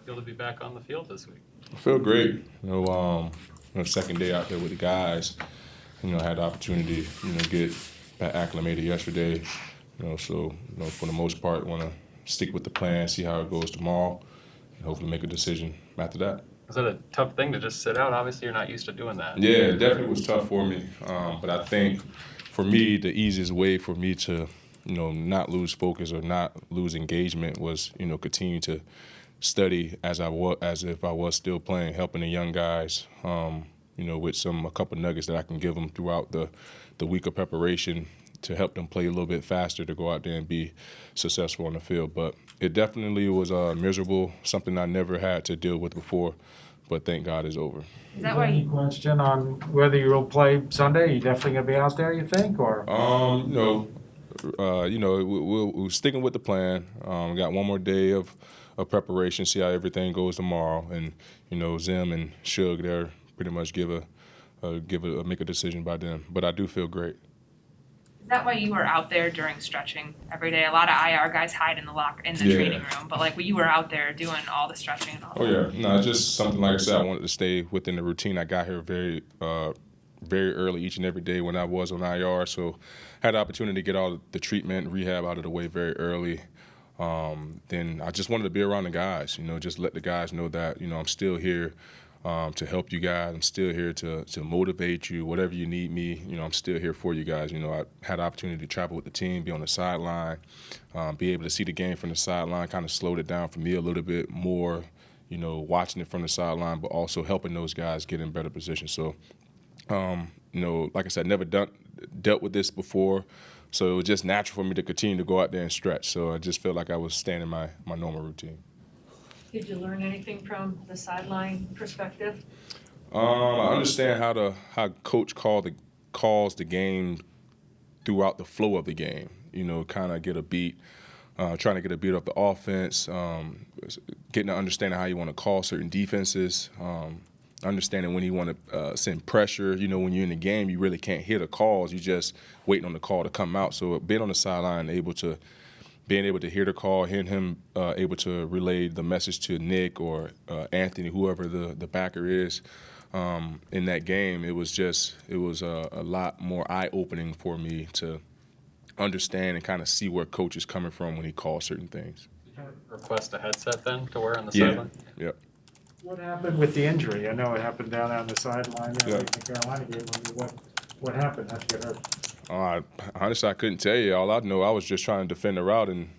feel to be back on the field this week? I feel great. Second day out there with the guys. Had the opportunity, get back acclimated yesterday. For the most part, want to stick with the plan, see how it goes tomorrow, and hopefully make a decision after that. Was it a tough thing to just sit out? Obviously, you're not used to doing that. Yeah, it definitely was tough for me. But I think for me, the easiest way for me to, not lose focus or not lose engagement was, continue to study as if I was still playing, helping the young guys, with a couple nuggets that I can give them throughout the week of preparation to help them play a little bit faster to go out there and be successful on the field. But it definitely was miserable, something I never had to deal with before, but thank God it's over. Is that why you question on whether you'll play Sunday? Are you definitely gonna be out there, you think, or? We're sticking with the plan. We got one more day of preparation, see how everything goes tomorrow, and Zim and Shug, they're pretty much make a decision by them. But I do feel great. Is that why you were out there during stretching every day? A lot of IR guys hide in the training room, but like you were out there doing all the stretching and all that. Yeah, no, it's just something like I said. I wanted to stay within the routine. I got here very early each and every day when I was on IR, so had the opportunity to get all the treatment, rehab out of the way very early. Then I just wanted to be around the guys. Just let the guys know that I'm still here. To help you guys. I'm still here to motivate you. Whatever you need me, I'm still here for you guys. I had the opportunity to travel with the team, be on the sideline, be able to see the game from the sideline, kind of slowed it down for me a little bit more, watching it from the sideline, but also helping those guys get in better position. So, like I said, never dealt with this before, so it was just natural for me to continue to go out there and stretch. So I just felt like I was staying in my normal routine. Did you learn anything from the sideline perspective? I understand how coach calls the game throughout the flow of the game. Kind of get a beat, trying to get a beat off the offense, getting to understanding how you want to call certain defenses, understanding when you want to send pressure. When you're in the game, you really can't hear the calls. You're just waiting on the call to come out. So being on the sideline, being able to hear the call, hearing him able to relay the message to Nick or Anthony, whoever the backer is, in that game, it was a lot more eye-opening for me to understand and kind of see where coach is coming from when he calls certain things. Did you request a headset then to wear on the sideline? Yeah. What happened with the injury? I know it happened down on the sideline there in the Carolina game. What happened? How'd you get hurt? Honestly, I couldn't tell you. All I know, I was just trying to defend the route, and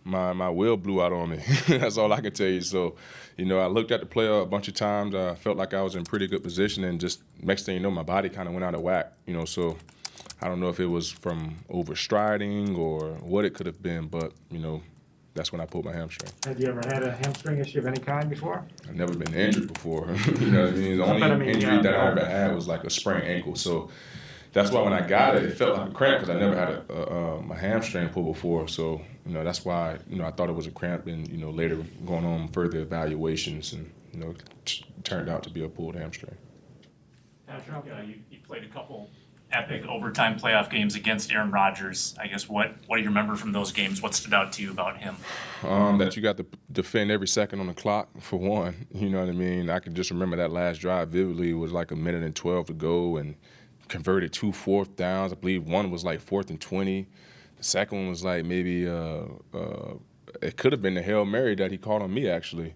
my wheel blew out on me. That's all I can tell you. So, I looked at the play a bunch of times. I felt like I was in pretty good position, and just next thing you know, my body kind of went out of whack. So I don't know if it was from overstriding or what it could have been, but, that's when I pulled my hamstring. Have you ever had a hamstring issue of any kind before? I've never been injured before. You know what I mean? The only injury that I ever had was like a sprained ankle. So that's why when I got it, it felt like a cramp because I never had a hamstring pull before. So, that's why, I thought it was a cramp, and, later going on further evaluations, and, it turned out to be a pulled hamstring. Patrick, you played a couple epic overtime playoff games against Aaron Rodgers. I guess what do you remember from those games? What stood out to you about him? That you got to defend every second on the clock, for one. You know what I mean? I can just remember that last drive vividly. It was like 1:12 to go, and converted 2 4th downs. I believe one was like 4th and 20. The second one was like maybe it could have been the Hail Mary that he called on me, actually.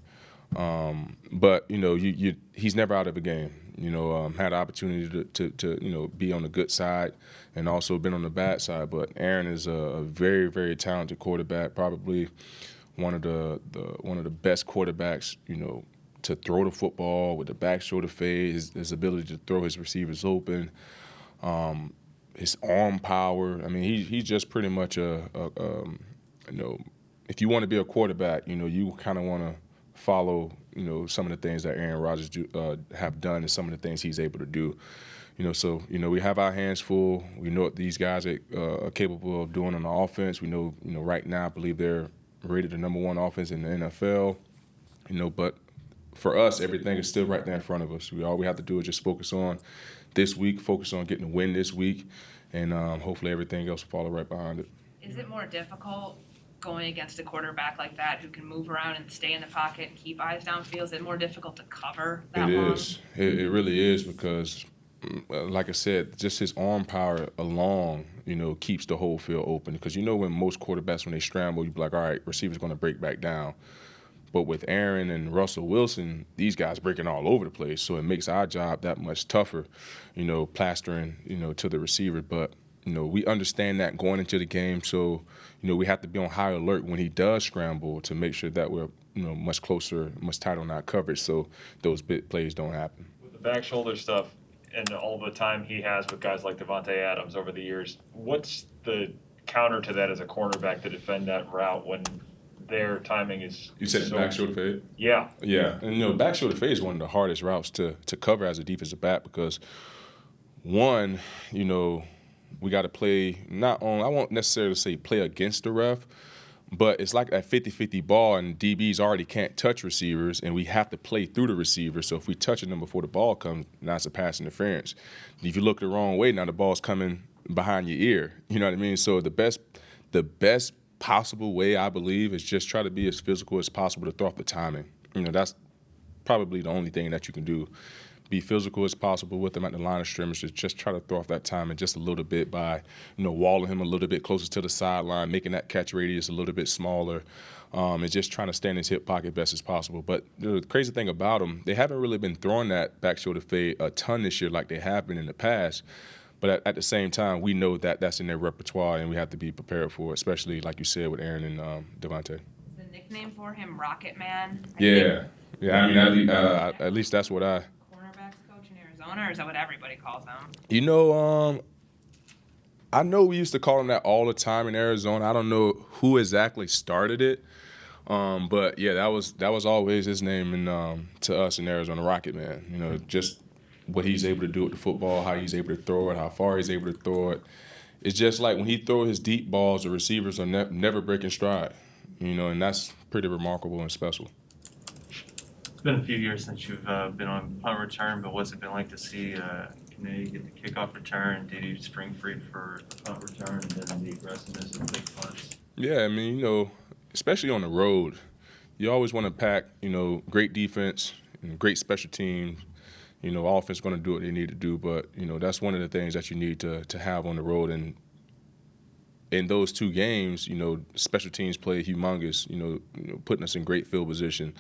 But he's never out of a game. Had the opportunity to be on the good side and also been on the bad side. But Aaron is a very, very talented quarterback, probably one of the best quarterbacks, to throw the football with the back shoulder fade, his ability to throw his receivers open, his arm power. I mean, he's just pretty much if you want to be a quarterback, you kind of want to follow, some of the things that Aaron Rodgers have done and some of the things he's able to do. So we have our hands full. We know what these guys are capable of doing on the offense. We know, right now I believe they're rated the number 1 offense in the NFL. But for us, everything is still right there in front of us. All we have to do is just focus on this week, focus on getting a win this week, and hopefully everything else will follow right behind it. Is it more difficult going against a quarterback like that who can move around and stay in the pocket and keep eyes downfield? Is it more difficult to cover that It long? is. It really is because, like I said, just his arm power alone, keeps the whole field open. Because when most quarterbacks, when they scramble, you be like, all right, receiver's going to break back down. But with Aaron and Russell Wilson, these guys breaking all over the place. So it makes our job that much tougher, plastering, to the receiver. But, we understand that going into the game. So, we have to be on high alert when he does scramble to make sure that we're, much closer, much tighter on our coverage so those big plays don't happen. With the back shoulder stuff and all the time he has with guys like Devontae Adams over the years, what's the counter to that as a cornerback to defend that route when their timing is You said so, back shoulder fade? Yeah. Yeah, and back shoulder fade is one of the hardest routes to cover as a defensive back because, one, we got to play I won't necessarily say play against the ref, but it's like that 50-50 ball, and DBs already can't touch receivers, and we have to play through the receiver. So if we touching them before the ball comes, now it's a pass interference. If you look the wrong way, now the ball's coming behind your ear. You know what I mean? So the best possible way, I believe, is just try to be as physical as possible to throw off the timing. That's probably the only thing that you can do. Be physical as possible with him at the line of scrimmage. Just try to throw off that timing just a little bit by, walling him a little bit closer to the sideline, making that catch radius a little bit smaller, and just trying to stay in his hip pocket best as possible. But the crazy thing about them, they haven't really been throwing that back shoulder fade a ton this year like they have been in the past. But at the same time, we know that that's in their repertoire, and we have to be prepared for it, especially, like you said, with Aaron and Devontae. Is the nickname for him Rocket Man? Yeah. I mean, at least that's what I... Cornerbacks coach in Arizona, or is that what everybody calls him? I know we used to call him that all the time in Arizona. I don't know who exactly started it, but yeah, that was always his name to us in Arizona, Rocket Man. Just what he's able to do with the football, how he's able to throw it, how far he's able to throw it. It's just like when he throws his deep balls, the receivers are never breaking stride, and that's pretty remarkable and special. It's been a few years since you've been on punt return, but what's it been like to see you get the kickoff return, Dede Springfried for the punt return, and then the aggressiveness of the big punts? Yeah, I mean, especially on the road, you always want to pack, great defense and great special teams. Offense going to do what they need to do, but, that's one of the things that you need to have on the road. And in those two games, special teams play humongous, putting us in great field position.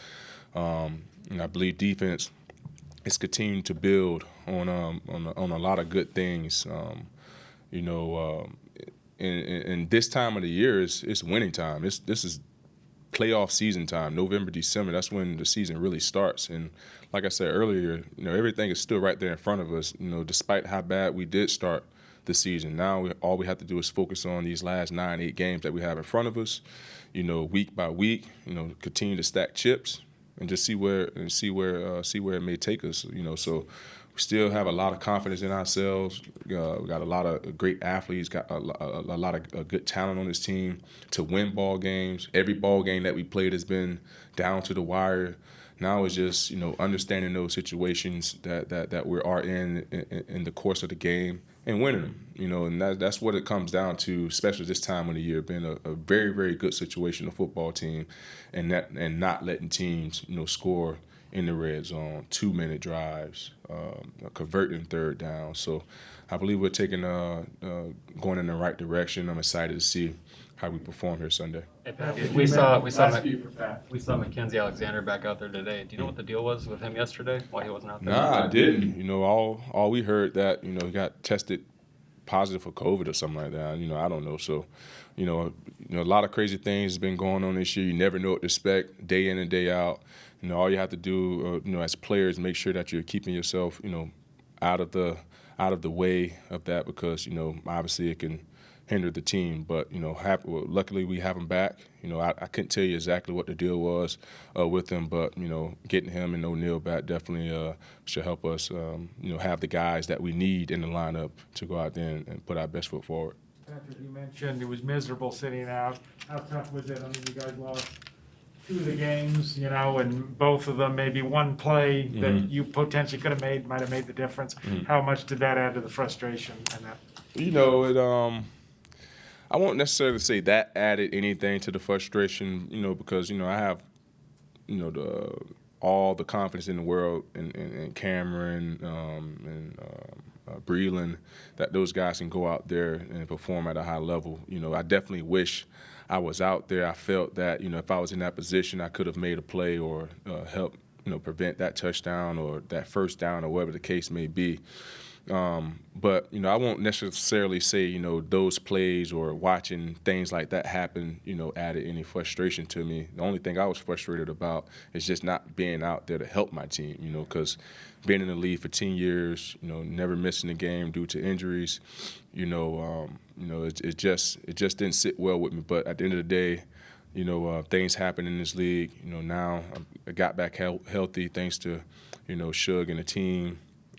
And I believe defense is continuing to build on a lot of good things. And this time of the year it's winning time. This is playoff season time, November, December. That's when the season really starts. And like I said earlier, everything is still right there in front of us. Despite how bad we did start the season, now all we have to do is focus on these last 9-8 games that we have in front of us. Week by week. Continue to stack chips and just see where it may take us. So we still have a lot of confidence in ourselves. We got a lot of great athletes, got a lot of good talent on this team to win ball games. Every ball game that we played has been down to the wire. Now it's just, understanding those situations that we are in the course of the game and winning them, and that's what it comes down to, especially this time of the year, being a very, very good situational football team and not letting teams, score in the red zone, 2-minute drives, converting third down. So I believe we're taking going in the right direction. I'm excited to see how we perform here Sunday. Hey, Pat, we saw Last few for Pat. we saw Mackenzie Alexander back out there today. Do you know what the deal was with him yesterday? Why he wasn't out there? Nah, I didn't. All we heard that he got tested positive for COVID or something like that. I don't know. So, a lot of crazy things has been going on this year. You never know what to expect day in and day out. All you have to do, as players, make sure that you're keeping yourself, out of the way of that because, obviously it can hinder the team. But, luckily we have him back. I couldn't tell you exactly what the deal was with him, but, getting him and O'Neal back definitely should help us, have the guys that we need in the lineup to go out there and put our best foot forward. Patrick, you mentioned it was miserable sitting out. How tough was it? I mean, you guys lost 2 of the games, and both of them, maybe one play that you potentially could have might have made the difference. How much did that add to the frustration and that? I won't necessarily say that added anything to the frustration, because I have, all the confidence in the world in Cameron and Breland that those guys can go out there and perform at a high level. I definitely wish I was out there. I felt that if I was in that position, I could have made a play or helped prevent that touchdown or that first down or whatever the case may be. But I won't necessarily say those plays or watching things like that happen added any frustration to me. The only thing I was frustrated about is just not being out there to help my team. Because being in the league for 10 years, never missing a game due to injuries, it just didn't sit well with me. But at the end of the day, things happen in this league. Now I got back healthy thanks to Shug and the team,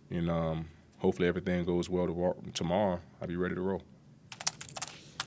and hopefully everything goes well tomorrow. I'll be ready to roll.